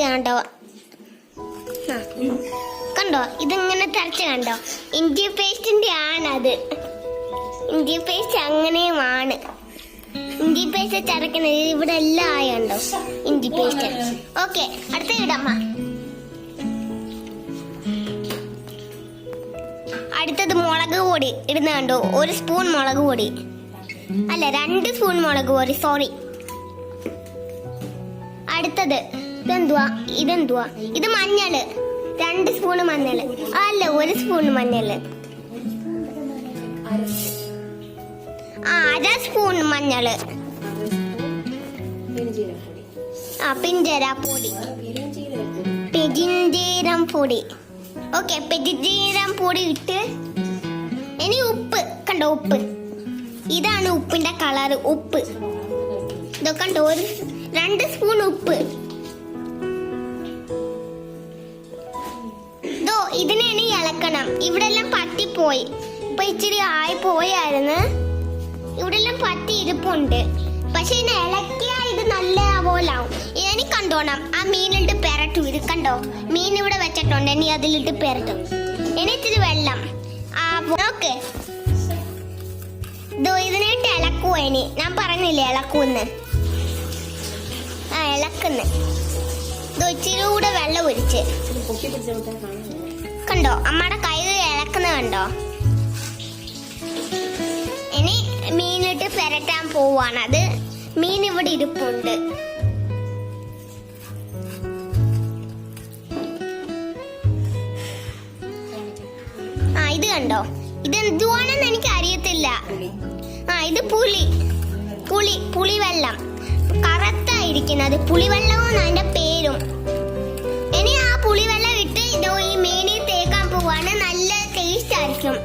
കണ്ടോ? കണ്ടോ, ഇതിങ്ങനെ തരച്ച് കണ്ടോ? ഇഞ്ചി പേസ്റ്റിന്റെ ആണത്. ഇഞ്ചി പേസ്റ്റ് അങ്ങനെയുമാണ്. ഇഞ്ചി പേസ്റ്റ് ചതക്കുന്നത് ഇവിടെ എല്ലാം ആയുണ്ടോ ഇഞ്ചി പേസ്റ്റ്. ഓക്കെ, അടുത്ത ഇടമ്മ. അടുത്തത് മുളക് പൊടി ഇടുന്ന കണ്ടോ? 1 സ്പൂൺ മുളക് പൊടി, അല്ല 2 സ്പൂൺ മുളക് പൊടി, സോറി. അടുത്തത് ഇതെന്തുവാ? ഇത് മഞ്ഞള്, 2 സ്പൂൺ മഞ്ഞള്, അല്ല 1 സ്പൂൺ മഞ്ഞള്, 1/2 സ്പൂൺ മഞ്ഞള്. പെരിഞ്ജീരം പൊടി. ഓക്കെ, പെരിഞ്ജീരം പൊടി ഇട്ട് ഇനി ഉപ്പ്. കണ്ടോ ഉപ്പ്? ഇതാണ് ഉപ്പിന്റെ കളർ, ഉപ്പ്. ഇതൊക്കെ കണ്ടോ? 2 സ്പൂൺ ഉപ്പ്. ഇതിനെ ഇനി ഇളക്കണം. ഇവിടെ എല്ലാം പറ്റിപ്പോയി, ഇപ്പൊ ഇച്ചിരി ആയി പോയായിരുന്നു. ഇവിടെ എല്ലാം പറ്റി ഇരിപ്പുണ്ട്. പക്ഷെ ഇതിനെ ഇളക്കിയാ ഇത് നല്ല പോലാവും. ഇനി കണ്ടോണം, ആ മീനിട്ട് പെരട്ടും. ഇത് കണ്ടോ, മീൻ ഇവിടെ വെച്ചിട്ടുണ്ട്, ഇനി അതിലിട്ട് പെരട്ടും. ഇനി ഇച്ചിരി വെള്ളം. ഓക്കെ, ഇതിനായിട്ട് ഇളക്കുവോ? ഇനി ഞാൻ പറഞ്ഞില്ലേ ഇളക്കൂന്ന്. ഇളക്കുന്ന്. ഇച്ചിരി കൂടെ വെള്ളം ഒഴിച്ച്. കണ്ടോ, അമ്മയുടെ കൈ ഇളക്കുന്ന കണ്ടോ? ഇനി മീനിട്ട് പെരട്ടാൻ പോവാണ്. അത് മീൻ ഇവിടെ ഇരിപ്പുണ്ട്. ഇത് കണ്ടോ? ഇത് എന്തുവാണെന്ന് എനിക്ക് അറിയത്തില്ല. ഇത് പുളിവെള്ളം, കറുത്തായിരിക്കുന്നത് പുളിവെള്ളവും അതിന്റെ പേരും. ഇനി ആ പുളിവെള്ളം ഇട്ട് ഈ മീനിൽ തേക്കാൻ പോവാണ്. നല്ല ടേസ്റ്റ് ആയിരിക്കും.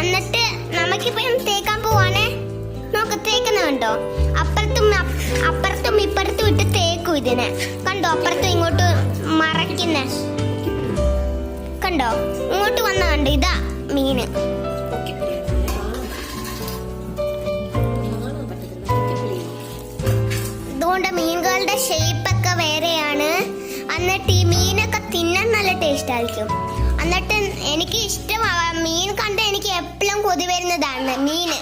എന്നിട്ട് നമുക്കിപ്പോ തേക്കാൻ പോവാണ്. നോക്ക്, തേക്കുന്ന കണ്ടോ? അപ്പുറത്തും ഇപ്പുറത്തും ഇട്ട് തേക്കും ഇതിനെ. കണ്ടോ, അപ്പുറത്തും ഇങ്ങോട്ട് മറയ്ക്കുന്ന കണ്ടോ? ഇങ്ങോട്ട് വന്ന കണ്ടോ? ഇതാ മീന്. ഇതുകൊണ്ട് മീനുകളുടെ ഷേപ്പൊക്കെ വേറെയാണ്. എന്നിട്ട് ഈ മീനൊക്കെ തിന്നാൻ നല്ല ടേസ്റ്റ് ആയിരിക്കും. എന്നിട്ട് എനിക്ക് ഇഷ്ടമാണ് മീൻ. കണ്ട എനിക്ക് എപ്പോഴും കൊതി വരുന്നതാണ് മീന്.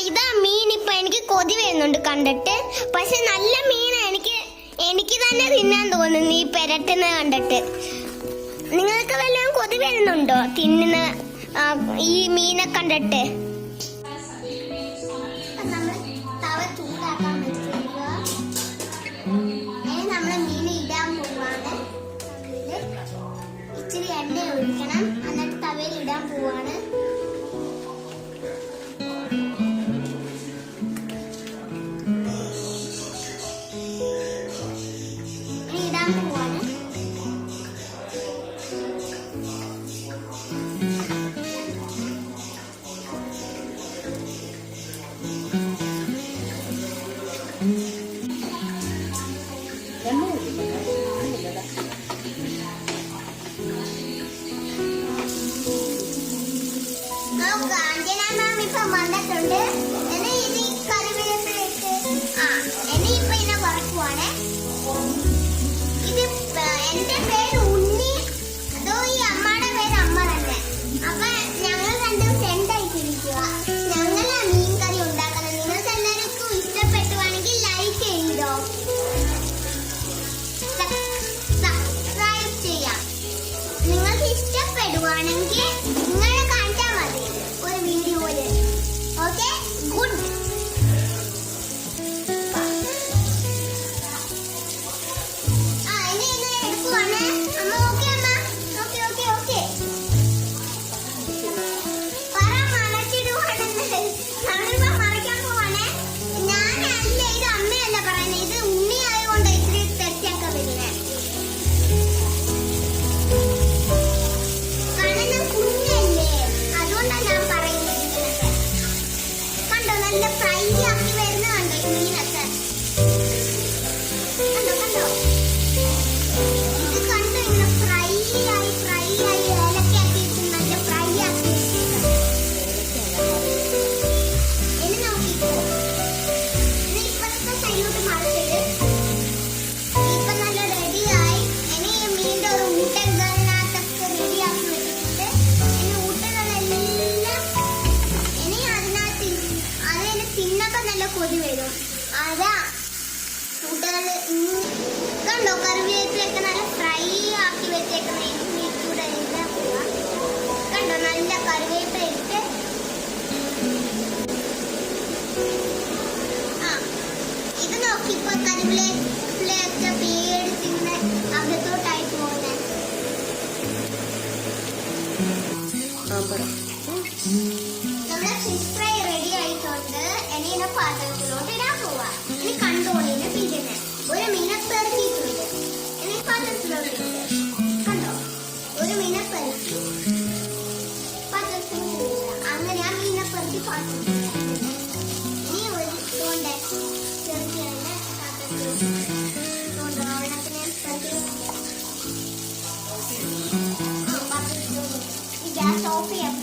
ഇതാ മീൻ. ഇപ്പൊ എനിക്ക് കൊതി വരുന്നുണ്ട് കണ്ടിട്ട്. പക്ഷെ നല്ല മീന. എനിക്ക് തന്നെ തിന്നാൻ തോന്നുന്നു ഈ പെരട്ടുന്ന കണ്ടിട്ട്. നിങ്ങൾക്ക് വല്ലതും കൊതി വരുന്നുണ്ടോ തിന്നുന്ന ഈ മീനെ കണ്ടിട്ട്? ഇച്ചിരി എണ്ണ ഒഴിക്കണം. എന്നിട്ട് തവയിൽ ഇടാൻ പോവാണ്. ഇടാൻ പോവാണ്. ഇപ്പൊ വന്നിട്ടുണ്ട്. ഇനി ഇത് കറിവേപ്പിലിട്ട് ഇനി ഇപ്പൊ ഇതിനെ വറക്കുവാണ്. ഇത് എന്റെ പേര് ഉണ്ണി. അതോ ഈ അമ്മയുടെ പേര് അമ്മ തന്നെ. അപ്പൊ ഞങ്ങൾ രണ്ടും ഫ്രണ്ട് ആയിട്ടിരിക്കുക. ഞങ്ങളാ മീൻ കറി ഉണ്ടാക്കുന്നത്. നിങ്ങൾക്ക് എല്ലാവർക്കും ഇഷ്ടപ്പെട്ടുവാണെങ്കിൽ ലൈക്ക് ചെയ്തോ, സബ്സ്ക്രൈബ് ചെയ്യാം. നിങ്ങൾക്ക് ഇഷ്ടപ്പെടുവാണെങ്കിൽ നിങ്ങൾ കാണിച്ചാൽ മതി ഒരു വീഡിയോയില്. Okay, good. ഇനി ഇത് എടുക്കുവാണ് അമ്മ. ഓക്കെ അമ്മ, ഓക്കെ ഓക്കെ ഓക്കെ. പറ, മറച്ചിടുവാണെന്ന്. നമ്മളിപ്പോ മറയ്ക്കാൻ പോവാണ്. ഞാനല്ല, ഇത് അമ്മയല്ല പറയുന്നത്. ഇത് ഉണ്ണി ആയതുകൊണ്ട് ഇത്തിരി തെറ്റൊക്കെ വരുന്നത്. കാരണം കുഞ്ഞ് കൊതി വരും. അതാ കൂട്ടുകാര് കണ്ടോ കറിവേപ്പിലൊക്കെ നല്ല ഫ്രൈ ആക്കി വെച്ചേക്കുന്ന കൂടെ ഇടാൻ പോവാ. കണ്ടോ നല്ല കറിവേപ്പില ഇട്ട് ഇത് നോക്കിപ്പോ കറിവേപ്പിലൊക്കെ പേടിച്ചിങ്ങനെ അകത്തോട്ടായി പോകുന്നത്. നമ്മുടെ ഫിഷ് ഫ്രൈ റെഡി ആയിട്ടുണ്ട്. ഇനി ഇതിനെ പാത്രത്തിലോട്ട് ഇടാൻ പോവാ. ഇനി കണ്ടോളിന് പിന്നെ ഒരു മീനപ്പെറുക്കിയിട്ടുണ്ട്. ഇനി പാത്രത്തിലോട്ട് ഇട്ട് കണ്ടോ ഒരു മീനപ്പെറുക്കി പാത്രത്തിലോട്ട് ഇടുക. അങ്ങനെ ആ മീനപ്പെറുക്കി പാത്രത്തിൽ ഇനി ഒരു കൊണ്ട് ചെറിയ പാത്രത്തിലോട്ട് ഓണത്തിന് പാത്രത്തിലോട്ട് ഗ്യാസ് ഓഫ് ചെയ്യാം.